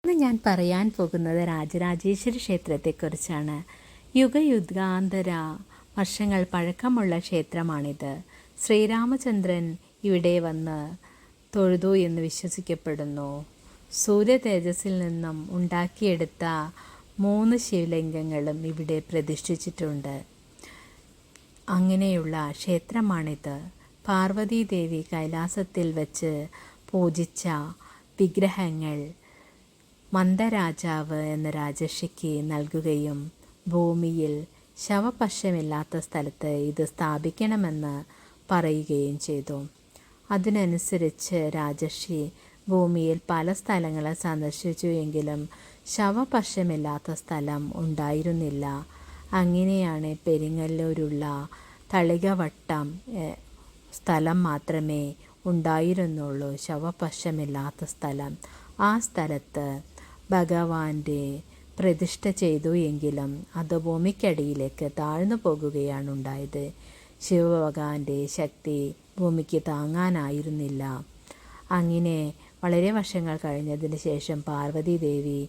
ഇന്ന് ഞാൻ പറയാൻ പോകുന്നത് രാജരാജേശ്വരി ക്ഷേത്രത്തെക്കുറിച്ചാണ്. യുഗയുഗാന്തര വർഷങ്ങൾ പഴക്കമുള്ള ക്ഷേത്രമാണിത്. ശ്രീരാമചന്ദ്രൻ ഇവിടെ വന്ന് തൊഴുതു എന്ന് വിശ്വസിക്കപ്പെടുന്നു. സൂര്യ തേജസ്സിൽ നിന്നും ഉണ്ടാക്കിയെടുത്ത 3 ശിവലിംഗങ്ങളും ഇവിടെ പ്രതിഷ്ഠിച്ചിട്ടുണ്ട്. അങ്ങനെയുള്ള ക്ഷേത്രമാണിത്. പാർവതീദേവി കൈലാസത്തിൽ വച്ച് പൂജിച്ച വിഗ്രഹങ്ങൾ മന്ദരാജാവ് എന്ന രാജർഷിക്ക് നൽകുകയും ഭൂമിയിൽ ശവപശമില്ലാത്ത സ്ഥലത്ത് ഇത് സ്ഥാപിക്കണമെന്ന് പറയുകയും ചെയ്തു. അതിനനുസരിച്ച് രാജർഷി ഭൂമിയിൽ പല സ്ഥലങ്ങൾ സന്ദർശിച്ചു. എങ്കിലും ശവപശമില്ലാത്ത സ്ഥലം ഉണ്ടായിരുന്നില്ല. അങ്ങനെയാണ് പെരിങ്ങല്ലൂരുള്ള തളികവട്ടം സ്ഥലം മാത്രമേ ഉണ്ടായിരുന്നുള്ളൂ ശവപശമില്ലാത്ത സ്ഥലം. ആ സ്ഥലത്ത് ഭഗവാന്റെ പ്രതിഷ്ഠ ചെയ്തു. എങ്കിലും അത് ഭൂമിക്കടിയിലേക്ക് താഴ്ന്നു പോകുകയാണ് ഉണ്ടായത്. ശിവഭഗവാന്റെ ശക്തി ഭൂമിക്ക് താങ്ങാനായിരുന്നില്ല. അങ്ങനെ വളരെ വർഷങ്ങൾ കഴിഞ്ഞതിന് ശേഷം പാർവതീദേവി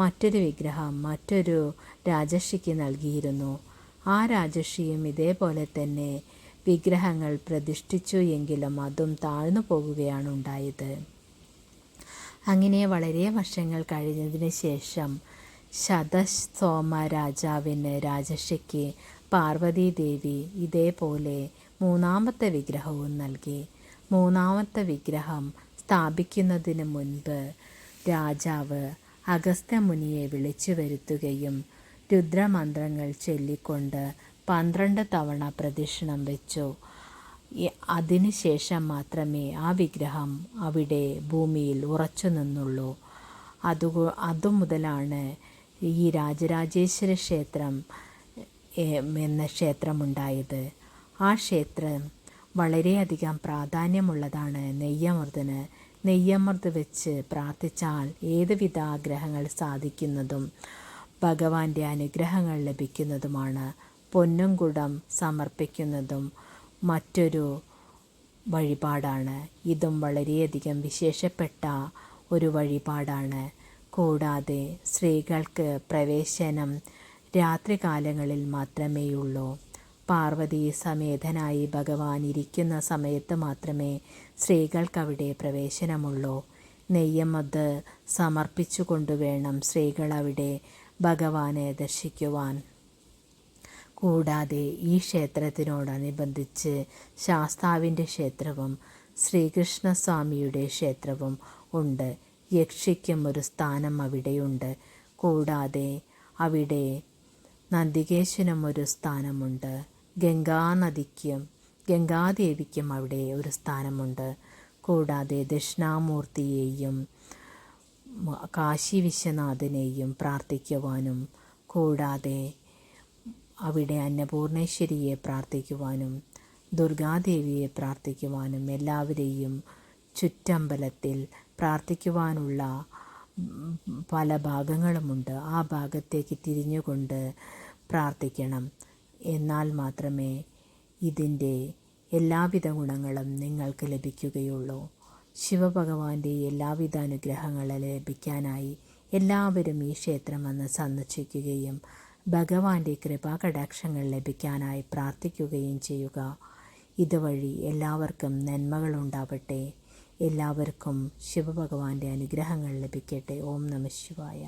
മറ്റൊരു വിഗ്രഹം മറ്റൊരു രാജർഷിക്ക് നൽകിയിരുന്നു. ആ രാജർഷിയും ഇതേപോലെ തന്നെ വിഗ്രഹങ്ങൾ പ്രതിഷ്ഠിച്ചു. എങ്കിലും അതും താഴ്ന്നു പോകുകയാണ് ഉണ്ടായത്. അങ്ങനെ വളരെ വർഷങ്ങൾ കഴിഞ്ഞതിന് ശേഷം ശതസോമ രാജാവിന് രാജർഷിക്ക് പാർവതീദേവി ഇതേപോലെ 3ാമത്തെ വിഗ്രഹവും നൽകി. 3ാമത്തെ വിഗ്രഹം സ്ഥാപിക്കുന്നതിന് മുൻപ് രാജാവ് അഗസ്ത്യമുനിയെ വിളിച്ചു വരുത്തുകയും രുദ്രമന്ത്രങ്ങൾ ചൊല്ലിക്കൊണ്ട് 12 തവണ പ്രദക്ഷിണം വെച്ചു. അതിനുശേഷം മാത്രമേ ആ വിഗ്രഹം അവിടെ ഭൂമിയിൽ ഉറച്ചു നിന്നുള്ളൂ. അതുമുതലാണ് ഈ രാജരാജേശ്വര ക്ഷേത്രം എന്ന ക്ഷേത്രമുണ്ടായത്. ആ ക്ഷേത്രം വളരെയധികം പ്രാധാന്യമുള്ളതാണ്. നെയ്യമൃതിന് നെയ്യമൃത് വെച്ച് പ്രാർത്ഥിച്ചാൽ ഏതുവിധ ആഗ്രഹങ്ങൾ സാധിക്കുന്നതും ഭഗവാന്റെ അനുഗ്രഹങ്ങൾ ലഭിക്കുന്നതുമാണ്. പൊന്നുംകുടം സമർപ്പിക്കുന്നതും മറ്റൊരു വഴിപാടാണ്. ഇതും വളരെയധികം വിശേഷപ്പെട്ട ഒരു വഴിപാടാണ്. കൂടാതെ സ്ത്രീകൾക്ക് പ്രവേശനം രാത്രികാലങ്ങളിൽ മാത്രമേയുള്ളൂ. പാർവതി സമേതനായി ഭഗവാൻ ഇരിക്കുന്ന സമയത്ത് മാത്രമേ സ്ത്രീകൾക്കവിടെ പ്രവേശനമുള്ളൂ. നെയ്യമത് സമർപ്പിച്ചുകൊണ്ട് വേണം സ്ത്രീകൾ അവിടെ ഭഗവാനെ ദർശിക്കുവാൻ. കൂടാതെ ഈ ക്ഷേത്രത്തിനോടനുബന്ധിച്ച് ശാസ്താവിൻ്റെ ക്ഷേത്രവും ശ്രീകൃഷ്ണസ്വാമിയുടെ ക്ഷേത്രവും ഉണ്ട്. യക്ഷിക്കും ഒരു സ്ഥാനം അവിടെയുണ്ട്. കൂടാതെ അവിടെ നന്ദികേശനും ഒരു സ്ഥാനമുണ്ട്. ഗംഗാദേവിക്കും അവിടെ ഒരു സ്ഥാനമുണ്ട്. കൂടാതെ ദക്ഷിണാമൂർത്തിയെയും കാശി വിശ്വനാഥനെയും പ്രാർത്ഥിക്കുവാനും കൂടാതെ അവിടെ അന്നപൂർണേശ്വരിയെ പ്രാർത്ഥിക്കുവാനും ദുർഗാദേവിയെ പ്രാർത്ഥിക്കുവാനും എല്ലാവരെയും ചുറ്റമ്പലത്തിൽ പ്രാർത്ഥിക്കുവാനുള്ള പല ഭാഗങ്ങളുമുണ്ട്. ആ ഭാഗത്തേക്ക് തിരിഞ്ഞുകൊണ്ട് പ്രാർത്ഥിക്കണം. എന്നാൽ മാത്രമേ ഇതിൻ്റെ എല്ലാവിധ ഗുണങ്ങളും നിങ്ങൾക്ക് ലഭിക്കുകയുള്ളൂ. ശിവഭഗവാന്റെ എല്ലാവിധ അനുഗ്രഹങ്ങളും ലഭിക്കാനായി എല്ലാവരും ഈ ക്ഷേത്രം വന്ന് സന്ദർശിക്കുകയും ഭഗവാന്റെ കൃപാകടാക്ഷങ്ങൾ ലഭിക്കാനായി പ്രാർത്ഥിക്കുകയും ചെയ്യുക. ഇതുവഴി എല്ലാവർക്കും നന്മകളുണ്ടാവട്ടെ. എല്ലാവർക്കും ശിവഭഗവാന്റെ അനുഗ്രഹങ്ങൾ ലഭിക്കട്ടെ. ഓം നമഃ ശിവായ.